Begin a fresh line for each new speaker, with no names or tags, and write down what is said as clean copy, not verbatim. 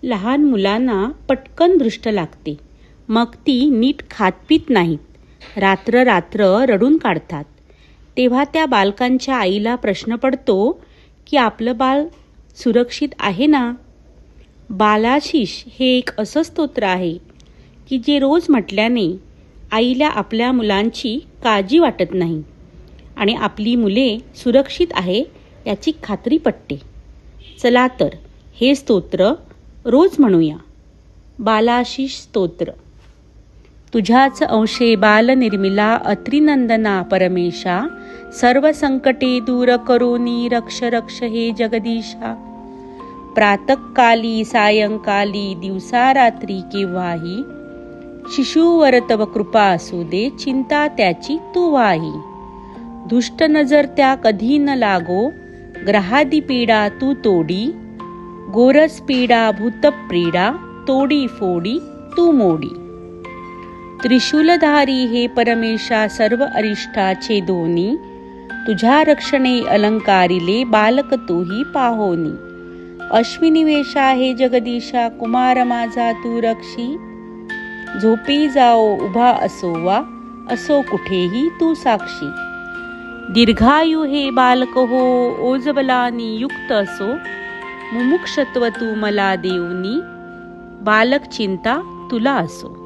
लहान मुलांना पटकन दृष्ट लागते. मग ती नीट खातपीत नाहीत. रात्र रात्र रडून काढतात. तेव्हा त्या बालकांच्या आईला प्रश्न पडतो की आपलं बाळ सुरक्षित आहे ना? बालाशीष हे एक असं स्तोत्र आहे की जे रोज म्हटल्याने आईला आपल्या मुलांची काळजी वाटत नाही आणि आपली मुले सुरक्षित आहे याची खात्री पटते. चला तर हे स्तोत्र रोज म्हणूया. बालाशीष स्तोत्र. तुझ्याच अंशे बालनिर्मिला अत्रिनंदना परमेशा, सर्व संकटे दूर करोनी रक्ष रक्ष हे जगदीशा. प्रातःकाली सायंकाली दिवसा रात्री केव्हाही, शिशुवर तव कृपा असू दे, चिंता त्याची तू वाही. दुष्ट नजर त्या कधी न लागो, ग्रहादी पीडा तू तोडी. गोरस पीडा भूतप्रीडा, तोडी फोडी तू मोडी. त्रिशूलधारी हे परमेशा सर्व अरिष्टाचे दोनी, तुझ्या रक्षणे अलंकारिले बालक तूही पाहोनी. अश्विनिवेशा हे जगदीशा, कुमार माझा तू रक्षी. झोपी जाओ उभा असो वा असो कुठेही तू साक्षी. दीर्घायु हे बालक हो ओजबलानी युक्त असो, मुमुक्षत्व तू मला देऊनी, बालक चिंता तुला असो.